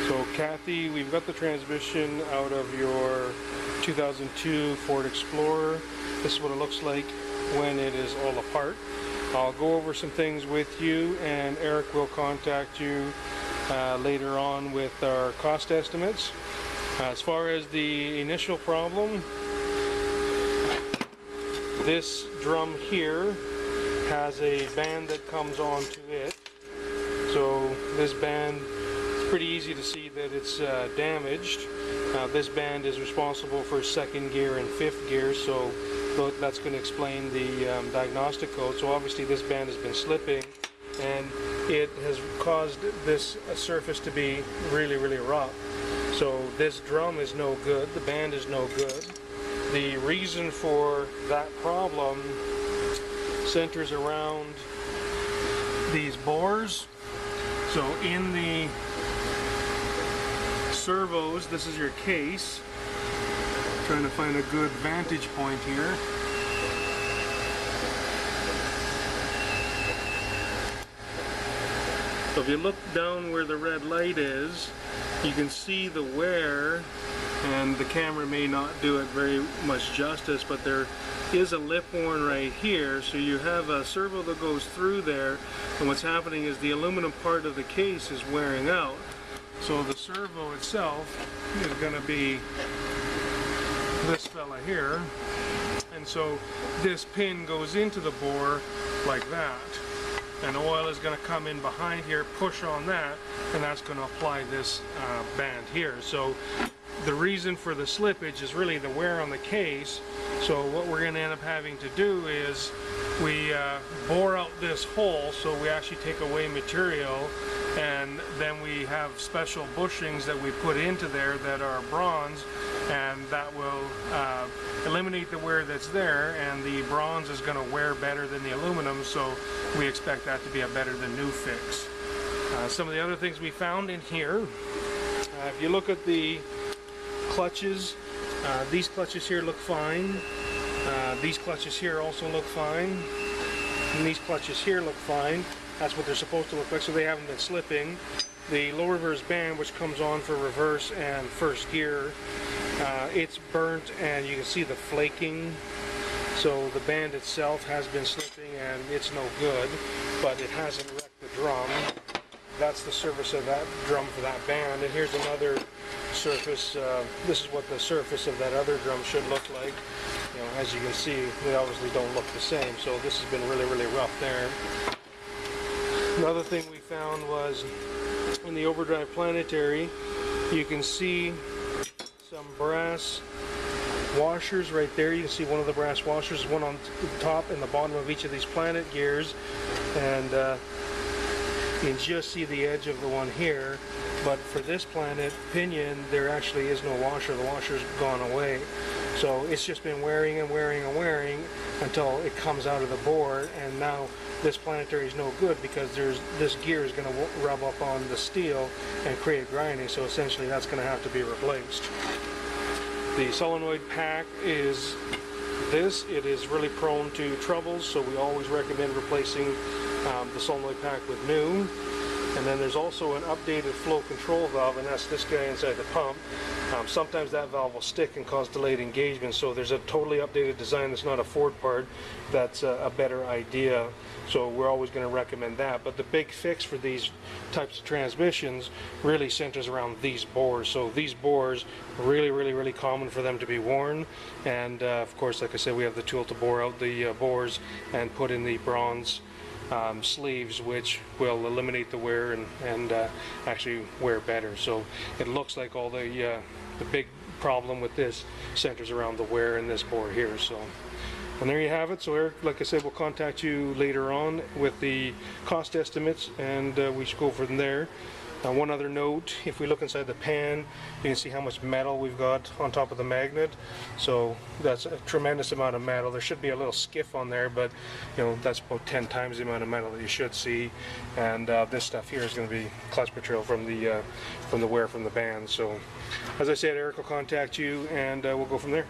So Kathy, we've got the transmission out of your 2002 Ford Explorer. This is what it looks like when it is all apart. I'll go over some things with you, and Eric will contact you later on with our cost estimates. As far as the initial problem, this drum here has a band that comes onto it. So this band, it's pretty easy to see that it's damaged. This band is responsible for second gear and fifth gear, so that's going to explain the diagnostic code. So obviously this band has been slipping, and it has caused this surface to be really rough. So this drum is no good, the band is no good. The reason for that problem centers around these bores. So in the servos, this is your case. Trying to find a good vantage point here. So if you look down where the red light is, you can see the wear, and the camera may not do it very much justice, but there is a lip worn right here. So you have a servo that goes through there, and what's happening is the aluminum part of the case is wearing out. So the servo itself is going to be this fella here, and so this pin goes into the bore like that, and oil is going to come in behind here, push on that, and that's going to apply this band here. So the reason for the slippage is really the wear on the case. So what we're going to end up having to do is we bore out this hole, so we actually take away material, and then we have special bushings that we put into there that are bronze, and that will eliminate the wear that's there, and the bronze is going to wear better than the aluminum, so we expect that to be a better than new fix. Some of the other things we found in here, if you look at the clutches, these clutches here look fine. These clutches here also look fine, and these clutches here look fine. That's what they're supposed to look like, so they haven't been slipping. The low reverse band, which comes on for reverse and first gear, it's burnt, and you can see the flaking. So the band itself has been slipping, and it's no good, but it hasn't wrecked the drum. That's the surface of that drum for that band. And here's another surface. This is what the surface of that other drum should look like. You know, as you can see, they obviously don't look the same. So this has been really rough there. Another thing we found was in the overdrive planetary, you can see some brass washers right there. You can see one of the brass washers, one on the top and the bottom of each of these planet gears, and you can just see the edge of the one here. But for this planet pinion, there actually is no washer. The washer's gone away. So it's just been wearing and wearing and wearing until it comes out of the bore, and now this planetary is no good because this gear is going to rub up on the steel and create grinding, so essentially that's going to have to be replaced. The solenoid pack is this. It is really prone to troubles, so we always recommend replacing the solenoid pack with new. And then there's also an updated flow control valve, and that's this guy inside the pump. Sometimes that valve will stick and cause delayed engagement, so there's a totally updated design that's not a Ford part that's a better idea. So we're always going to recommend that. But the big fix for these types of transmissions really centers around these bores. So these bores, really common for them to be worn. And of course, like I said, we have the tool to bore out the bores and put in the bronze sleeves, which will eliminate the wear and actually wear better. So it looks like all the big problem with this centers around the wear in this bore here. So, and there you have it. So Eric, like I said, we'll contact you later on with the cost estimates, and we should go from there. One other note, if we look inside the pan, you can see how much metal we've got on top of the magnet. So that's a tremendous amount of metal. There should be a little skiff on there, but you know, that's about 10 times the amount of metal that you should see. And this stuff here is going to be clutch material from the wear from the band. So as I said, Eric will contact you, and we'll go from there.